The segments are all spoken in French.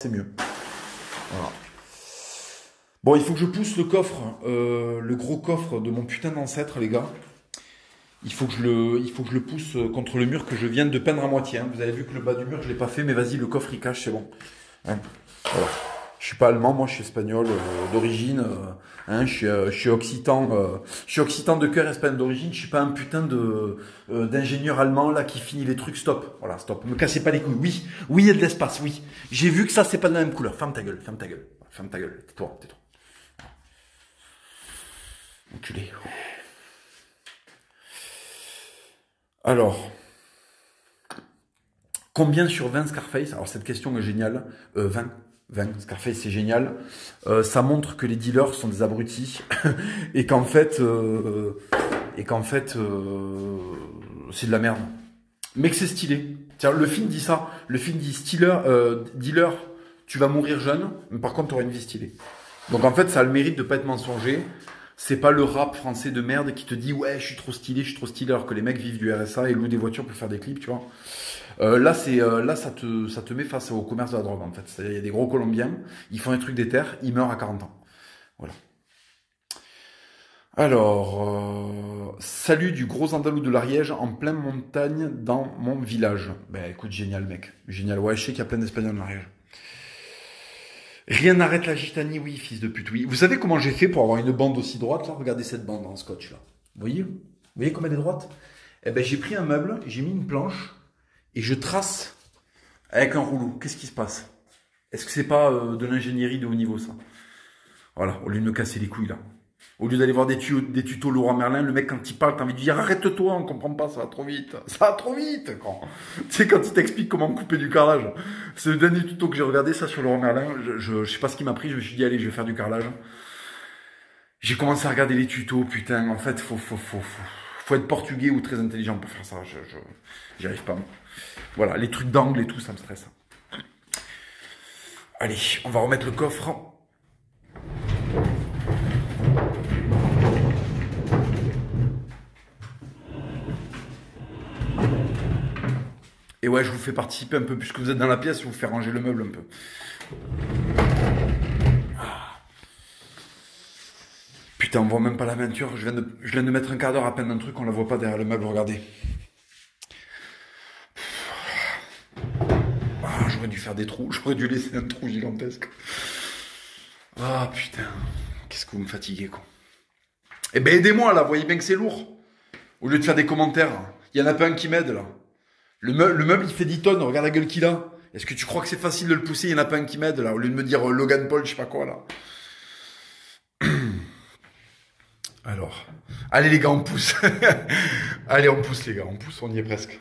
c'est mieux. Voilà. Bon, il faut que je pousse le coffre, le gros coffre de mon putain d'ancêtre, les gars. Il faut que je le pousse contre le mur que je viens de peindre à moitié, hein. Vous avez vu que le bas du mur, je l'ai pas fait, mais vas-y, le coffre il cache, c'est bon. Hein. Voilà. Je suis pas allemand, moi je suis espagnol d'origine. Hein, je suis occitan. Je suis occitan de cœur, espagnol d'origine. Je suis pas un putain de d'ingénieur allemand là qui finit les trucs. Stop. Voilà, stop. Me cassez pas les couilles. Oui, oui, il y a de l'espace. Oui. J'ai vu que ça c'est pas de la même couleur. Ferme ta gueule. Ferme ta gueule. Ferme ta gueule. Tais-toi. Tais-toi. Enculé. Alors, combien sur 20 Scarface? Alors cette question est géniale. 20. 20. Scarface c'est génial. Ça montre que les dealers sont des abrutis et qu'en fait, c'est de la merde. Mais que c'est stylé. Tiens, le film dit ça. Le film dit dealer, tu vas mourir jeune, mais par contre tu auras une vie stylée. Donc en fait ça a le mérite de pas être mensonger. C'est pas le rap français de merde qui te dit ouais je suis trop stylé alors que les mecs vivent du RSA et louent des voitures pour faire des clips, tu vois. Là ça te met face au commerce de la drogue en fait. C'est-à-dire, il y a des gros Colombiens, ils font un truc des terres, ils meurent à 40 ans. Voilà. Alors, salut du gros andalou de l'Ariège en pleine montagne dans mon village. Ben écoute, génial mec, génial. Ouais, je sais qu'il y a plein d'Espagnols dans l'Ariège. Rien n'arrête la gitanie, oui, fils de pute, oui. Vous savez comment j'ai fait pour avoir une bande aussi droite là? Regardez cette bande en scotch là. Vous voyez comme elle est droite? Eh ben j'ai pris un meuble, j'ai mis une planche et je trace avec un rouleau. Qu'est-ce qui se passe? Est-ce que c'est pas de l'ingénierie de haut niveau ça? Voilà, au lieu de me casser les couilles là. Au lieu d'aller voir des tutos Laurent Merlin, le mec quand il parle, t'as envie de dire arrête-toi, on comprend pas, ça va trop vite. Ça va trop vite quand. Tu sais, quand il t'explique comment couper du carrelage. C'est le dernier tuto que j'ai regardé, ça sur Laurent Merlin. Je sais pas ce qui m'a pris, je me suis dit allez, je vais faire du carrelage. J'ai commencé à regarder les tutos, putain, en fait, faut être portugais ou très intelligent pour faire ça. J'y arrive pas. Moi. Voilà, les trucs d'angle et tout, ça me stresse. Allez, on va remettre le coffre. Et ouais, je vous fais participer un peu, puisque vous êtes dans la pièce, je vous fais ranger le meuble un peu. Putain, on voit même pas la peinture. Je viens de mettre un quart d'heure à peindre un truc, on la voit pas derrière le meuble, regardez. Ah, j'aurais dû faire des trous, j'aurais dû laisser un trou gigantesque. Ah putain, qu'est-ce que vous me fatiguez quoi. Eh ben aidez-moi là, vous voyez bien que c'est lourd. Au lieu de faire des commentaires, il y en a pas un qui m'aide là. Le meuble il fait 10 tonnes, regarde la gueule qu'il a. Est-ce que tu crois que c'est facile de le pousser? Il y en a pas un qui m'aide là, au lieu de me dire Logan Paul, je sais pas quoi là. Alors, allez les gars, on pousse. Allez, on pousse les gars, on pousse, on y est presque.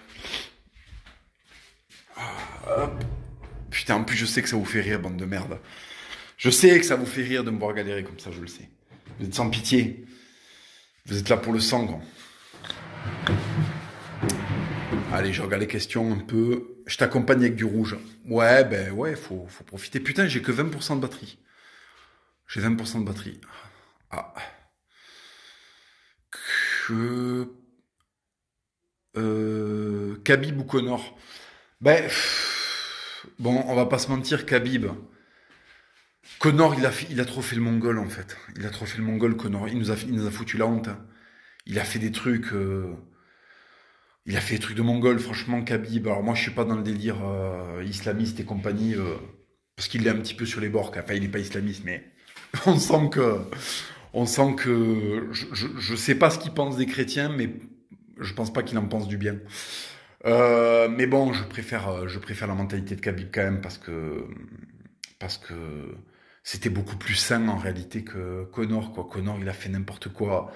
Hop. Putain, en plus je sais que ça vous fait rire, bande de merde. Je sais que ça vous fait rire de me voir galérer comme ça, je le sais. Vous êtes sans pitié. Vous êtes là pour le sang, gros. Allez, je regarde les questions un peu. Je t'accompagne avec du rouge. Ouais, ben ouais, faut profiter. Putain, j'ai que 20% de batterie. J'ai 20% de batterie. Ah. Que... Khabib ou Connor? Ben... Bon, on va pas se mentir, Khabib. Connor, il a trop fait le mongol, en fait. Il a trop fait le mongol, Connor. Il nous a foutu la honte. Hein. Il a fait des trucs... Il a fait des trucs de mongol, franchement, Khabib. Alors moi, je suis pas dans le délire islamiste et compagnie, parce qu'il est un petit peu sur les bords. Enfin, il est pas islamiste, mais on sent que, je sais pas ce qu'il pense des chrétiens, mais je pense pas qu'il en pense du bien. Mais bon, je préfère la mentalité de Khabib quand même parce que c'était beaucoup plus sain en réalité que Connor, quoi. Connor, il a fait n'importe quoi.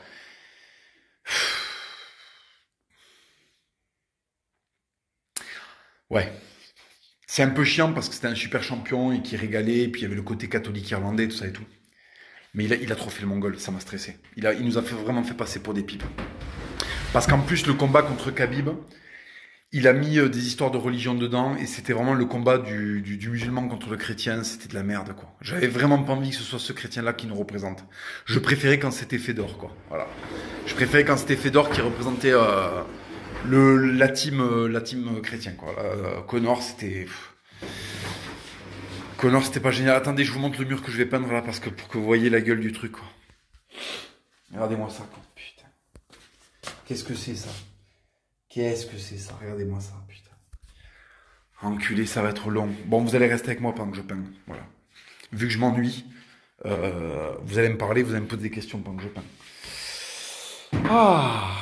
Ouais. C'est un peu chiant parce que c'était un super champion et qui régalait, et puis il y avait le côté catholique irlandais, tout ça et tout. Mais il a trop fait le mongol, ça m'a stressé. Il nous a vraiment fait passer pour des pipes. Parce qu'en plus, le combat contre Khabib, il a mis des histoires de religion dedans, et c'était vraiment le combat du musulman contre le chrétien, c'était de la merde, quoi. J'avais vraiment pas envie que ce soit ce chrétien-là qui nous représente. Je préférais quand c'était Fedor, quoi. Voilà. Je préférais quand c'était Fedor qui représentait la team chrétien, quoi. Connor, c'était... Connor, c'était pas génial. Attendez, je vous montre le mur que je vais peindre là, parce que pour que vous voyez la gueule du truc, quoi. Regardez-moi ça, quoi. Putain. Qu'est-ce que c'est, ça? Qu'est-ce que c'est, ça? Regardez-moi ça, putain. Enculé, ça va être long. Bon, vous allez rester avec moi pendant que je peins. Voilà. Vu que je m'ennuie, vous allez me parler, vous allez me poser des questions pendant que je peins. Ah!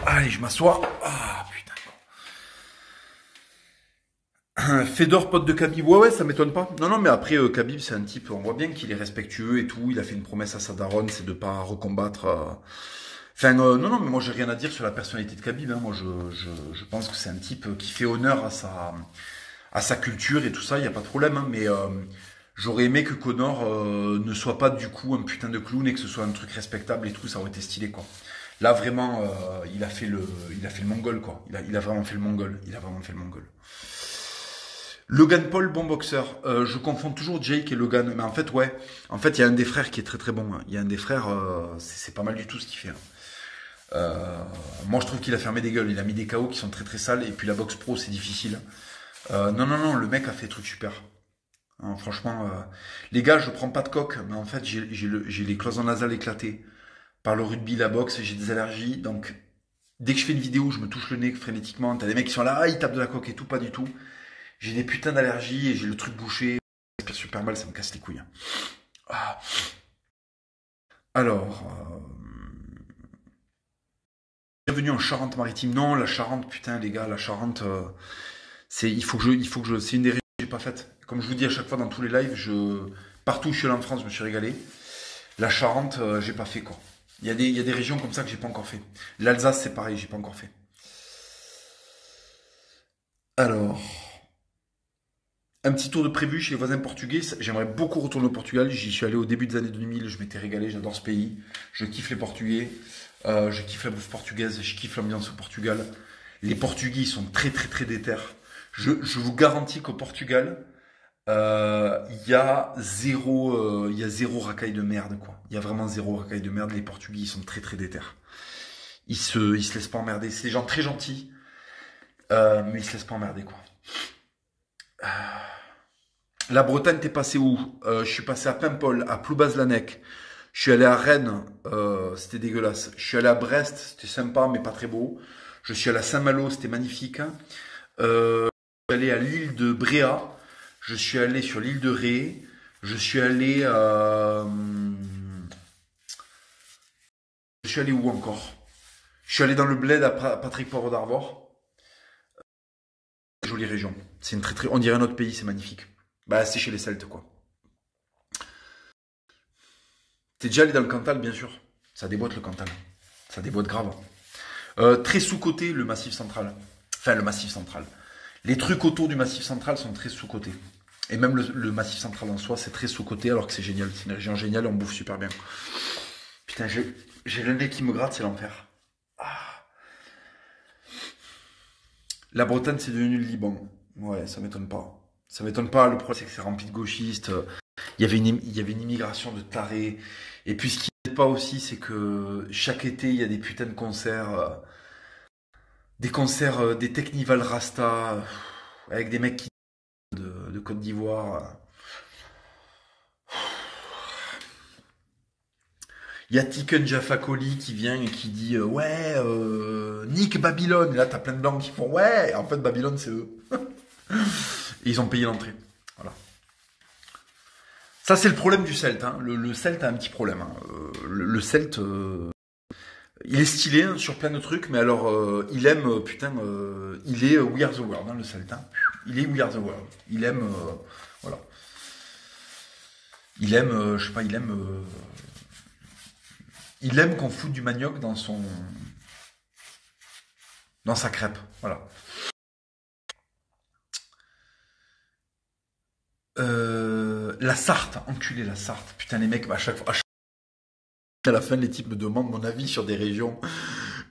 Allez, je m'assois. Ah, putain. Fedor, pote de Khabib. Ouais, ouais, ça m'étonne pas. Non, non, mais après, Khabib, c'est un type, on voit bien qu'il est respectueux et tout. Il a fait une promesse à sa daronne, c'est de pas recombattre. Enfin, non, non, mais moi, j'ai rien à dire sur la personnalité de Khabib. Hein. Moi, je pense que c'est un type qui fait honneur à sa culture et tout ça, il n'y a pas de problème. Hein, mais j'aurais aimé que Connor ne soit pas du coup un putain de clown et que ce soit un truc respectable et tout, ça aurait été stylé, quoi. Là, vraiment, il a fait le mongol, quoi. Il a vraiment fait le mongol. Il a vraiment fait le mongol. Logan Paul, bon boxeur. Je confonds toujours Jake et Logan. Mais en fait, ouais. En fait, il y a un des frères qui est très très bon. Hein. Il y a un des frères, c'est pas mal du tout ce qu'il fait. Hein. Moi, je trouve qu'il a fermé des gueules. Il a mis des KO qui sont très très sales. Et puis la boxe pro, c'est difficile. Non, non, non, le mec a fait des trucs super. Hein, franchement, les gars, je prends pas de coke. Mais en fait, j'ai les cloisons nasales éclatées par le rugby, la boxe. J'ai des allergies. Donc, dès que je fais une vidéo, je me touche le nez frénétiquement. T'as des mecs qui sont là, ah, ils tapent de la coke et tout. Pas du tout. J'ai des putains d'allergies et j'ai le truc bouché. Ça respire super mal, ça me casse les couilles. Ah. Alors, bienvenue en Charente-Maritime. Non, la Charente, putain, les gars, la Charente, c'est une des régions que j'ai pas faites. Comme je vous dis à chaque fois dans tous les lives, partout où je suis allé en France, je me suis régalé. La Charente, j'ai pas fait, quoi. Il y a des régions comme ça que j'ai pas encore fait. L'Alsace, c'est pareil, j'ai pas encore fait. Alors, un petit tour de prévu chez les voisins portugais. J'aimerais beaucoup retourner au Portugal. J'y suis allé au début des années 2000. Je m'étais régalé. J'adore ce pays. Je kiffe les Portugais. Je kiffe la bouffe portugaise. Je kiffe l'ambiance au Portugal. Les Portugais, ils sont très, très, très déter. Je vous garantis qu'au Portugal, il y a zéro racaille de merde, quoi. Il y a vraiment zéro racaille de merde. Les Portugais, ils sont très, très déter. Ils se laissent pas emmerder. C'est des gens très gentils, mais ils se laissent pas emmerder, quoi. La Bretagne, t'es passé où? Je suis passé à Paimpol, à Ploubazlanec. Je suis allé à Rennes, c'était dégueulasse. Je suis allé à Brest, c'était sympa mais pas très beau. Je suis allé à Saint-Malo, c'était magnifique. Je suis allé à l'île de Bréa. Je suis allé sur l'île de Ré. Je suis allé, je suis allé où encore? Je suis allé dans le bled à Patrick Poivre d'Arvor. Jolie région. C'est une très très, on dirait un autre pays, c'est magnifique. Bah c'est chez les Celtes, quoi. T'es déjà allé dans le Cantal, bien sûr. Ça déboîte le Cantal. Ça déboîte grave. Très sous-coté, le Massif central. Enfin, le Massif central. Les trucs autour du Massif central sont très sous-cotés. Et même le Massif central en soi, c'est très sous-coté, alors que c'est génial. C'est une région géniale, on bouffe super bien. Putain, j'ai le nez qui me gratte, c'est l'enfer. Ah. La Bretagne, c'est devenu le Liban. Ouais, ça m'étonne pas. Ça m'étonne pas. Le problème, c'est que c'est rempli de gauchistes. Il y avait une immigration de tarés. Et puis, ce qui n'aide pas aussi, c'est que chaque été, il y a des putains de concerts. Des concerts, des Technival Rasta, avec des mecs qui de Côte d'Ivoire. Il y a Tiken Jaffa Koli qui vient et qui dit ouais, nique Babylone. Et là, t'as plein de blancs qui font ouais. Et en fait, Babylone, c'est eux. Et ils ont payé l'entrée. Voilà. Ça, c'est le problème du Celte. Hein. Le Celte a un petit problème. Hein. Le Celte, il est stylé hein, sur plein de trucs, mais alors il aime, putain, il est We Are the World, hein, le Celte. Hein. Il est We Are the World. Il aime, voilà. Il aime, je sais pas, il aime qu'on foute du manioc dans sa crêpe. Voilà. La Sarthe, enculé la Sarthe. Putain, les mecs, à la fin, les types me demandent mon avis sur des régions.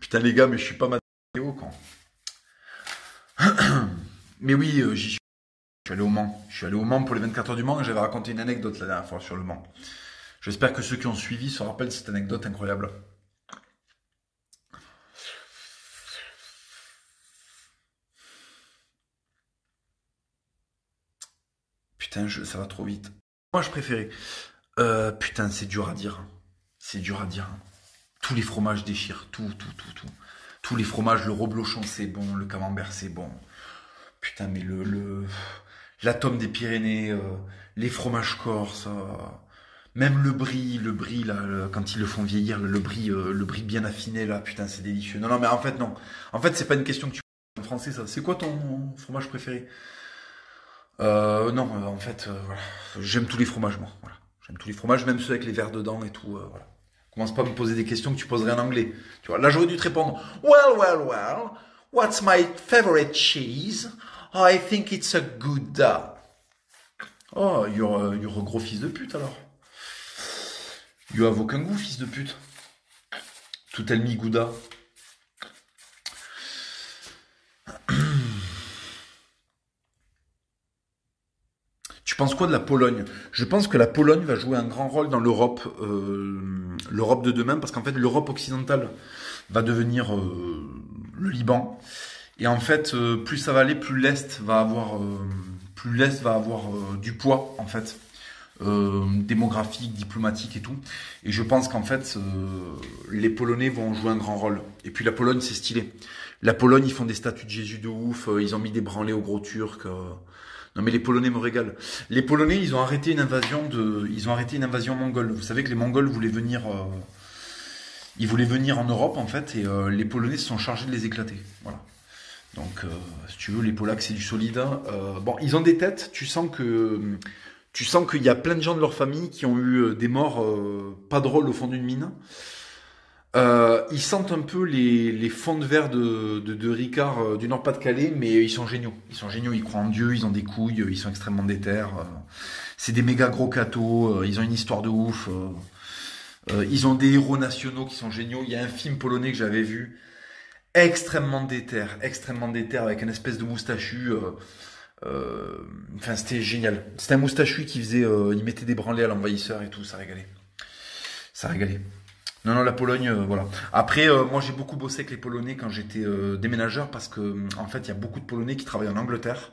Putain, les gars, mais je suis pas Mathéo, quand. Mais oui, j'y suis. Je suis allé au Mans. Je suis allé au Mans pour les 24 heures du Mans et j'avais raconté une anecdote la dernière fois sur le Mans. J'espère que ceux qui ont suivi se rappellent de cette anecdote incroyable. Putain, ça va trop vite. Moi, je préférais. Putain, c'est dur à dire. C'est dur à dire. Tous les fromages déchirent. Tout. Tous les fromages, le reblochon, c'est bon. Le camembert, c'est bon. Putain, mais la tome des Pyrénées, les fromages corses, même le brie là, quand ils le font vieillir, le brie bien affiné là, putain, c'est délicieux. Non, non, mais en fait non. En fait, c'est pas une question que tu poses en français, ça. C'est quoi ton fromage préféré? Non, en fait, voilà. J'aime tous les fromages, moi. Voilà. J'aime tous les fromages, même ceux avec les verres dedans et tout. Voilà. Commence pas à me poser des questions que tu poserais en anglais. Tu vois, là j'aurais dû te répondre. Well. What's my favorite cheese? I think it's a Gouda. Oh, you're a gros fils de pute alors. You have aucun goût, fils de pute. Tout elle mi Gouda. Tu penses quoi de la Pologne? Je pense que la Pologne va jouer un grand rôle dans l'Europe de demain, parce qu'en fait l'Europe occidentale va devenir le Liban. Et en fait, plus ça va aller, plus l'Est va avoir du poids en fait, démographique, diplomatique et tout. Et je pense qu'en fait, les Polonais vont jouer un grand rôle. Et puis la Pologne, c'est stylé. La Pologne, ils font des statues de Jésus de ouf. Ils ont mis des branlées aux gros Turcs. Non mais les Polonais me régalent. Les Polonais, ils ont arrêté une invasion mongole. Vous savez que les Mongols voulaient venir, ils voulaient venir en Europe en fait, et les Polonais se sont chargés de les éclater. Voilà. Donc, si tu veux, les Polacques, c'est du solide, hein. Bon, ils ont des têtes. Tu sens qu'il y a plein de gens de leur famille qui ont eu des morts pas drôles au fond d'une mine. Ils sentent un peu les fonds de verre de Ricard du Nord-Pas-de-Calais, mais ils sont géniaux. Ils sont géniaux, ils croient en Dieu, ils ont des couilles, ils sont extrêmement déter. C'est des méga gros cathos, ils ont une histoire de ouf. Ils ont des héros nationaux qui sont géniaux. Il y a un film polonais que j'avais vu, extrêmement déter, avec une espèce de moustachu. Enfin, c'était génial. C'était un moustachu qui faisait, il mettait des branlées à l'envahisseur et tout, ça régalait. Ça régalait. Non, non, la Pologne, voilà. Après, moi, j'ai beaucoup bossé avec les Polonais quand j'étais déménageur, parce que, en fait, il y a beaucoup de Polonais qui travaillent en Angleterre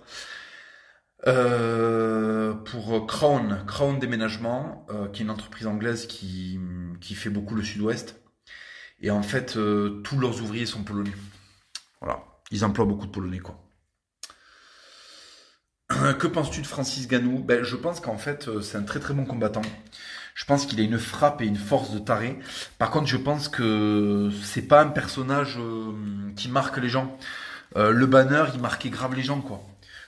pour Crown Déménagement, qui est une entreprise anglaise qui fait beaucoup le Sud-Ouest. Et en fait, tous leurs ouvriers sont polonais. Voilà. Ils emploient beaucoup de Polonais, quoi. Que penses-tu de Francis Ngannou? Ben, je pense qu'en fait, c'est un très très bon combattant. Je pense qu'il a une frappe et une force de taré. Par contre, je pense que c'est pas un personnage qui marque les gens. Le Banner, il marquait grave les gens, quoi.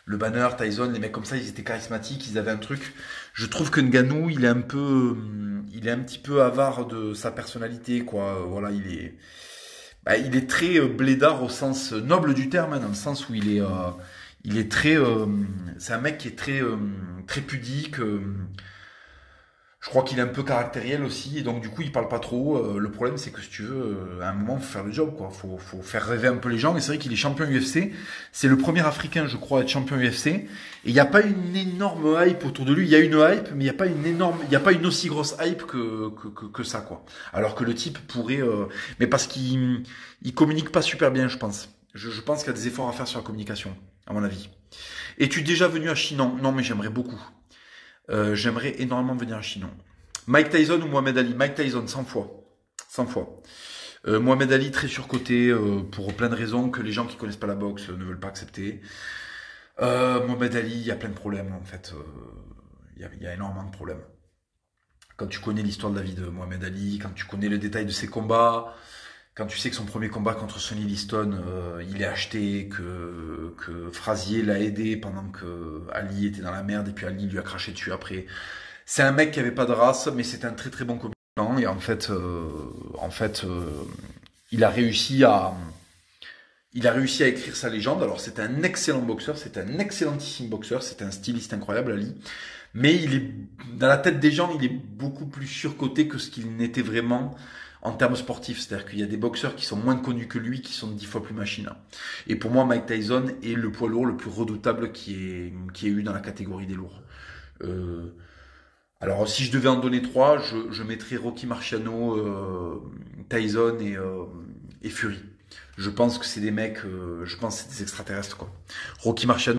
Le Banner, Tyson, les mecs comme ça, ils étaient charismatiques, ils avaient un truc. Je trouve que Ngannou, il est un petit peu avare de sa personnalité, quoi. Voilà, il est très blédard au sens noble du terme, hein, dans le sens où il est très, c'est un mec qui est très pudique. Je crois qu'il est un peu caractériel aussi, et donc du coup il parle pas trop. Le problème c'est que si tu veux, à un moment faut faire le job, quoi. Faut faire rêver un peu les gens. Et c'est vrai qu'il est champion UFC. C'est le premier Africain, je crois, à être champion UFC. Et il n'y a pas une énorme hype autour de lui. Il y a une hype, mais il y a pas une aussi grosse hype que ça, quoi. Alors que le type pourrait, mais parce qu'il communique pas super bien, je pense. Je pense qu'il y a des efforts à faire sur la communication, à mon avis. Es-tu déjà venu à Chinon? Non, mais j'aimerais beaucoup. J'aimerais énormément venir à Chinon. Mike Tyson ou Mohamed Ali? Mike Tyson, 100 fois. 100 fois. Mohamed Ali, très surcoté, pour plein de raisons que les gens qui connaissent pas la boxe ne veulent pas accepter. Mohamed Ali, il y a plein de problèmes, en fait. Il y a énormément de problèmes. Quand tu connais l'histoire de la vie de Mohamed Ali, quand tu connais le détail de ses combats, quand tu sais que son premier combat contre Sonny Liston, il est acheté, que Frazier l'a aidé pendant que Ali était dans la merde, et puis Ali lui a craché dessus après. C'est un mec qui avait pas de race, mais c'est un très très bon combattant. Et en fait, il a réussi à écrire sa légende. Alors c'est un excellent boxeur, c'est un excellentissime boxeur, c'est un styliste incroyable, Ali. Mais il est dans la tête des gens, il est beaucoup plus surcoté que ce qu'il n'était vraiment en termes sportifs. C'est-à-dire qu'il y a des boxeurs qui sont moins connus que lui, qui sont 10 fois plus machines. Et pour moi, Mike Tyson est le poids lourd le plus redoutable qui ait eu dans la catégorie des lourds. Euh, alors, si je devais en donner trois, je mettrais Rocky Marciano, Tyson et Fury. Je pense que c'est des mecs, je pense que c'est des extraterrestres, quoi. Rocky Marciano,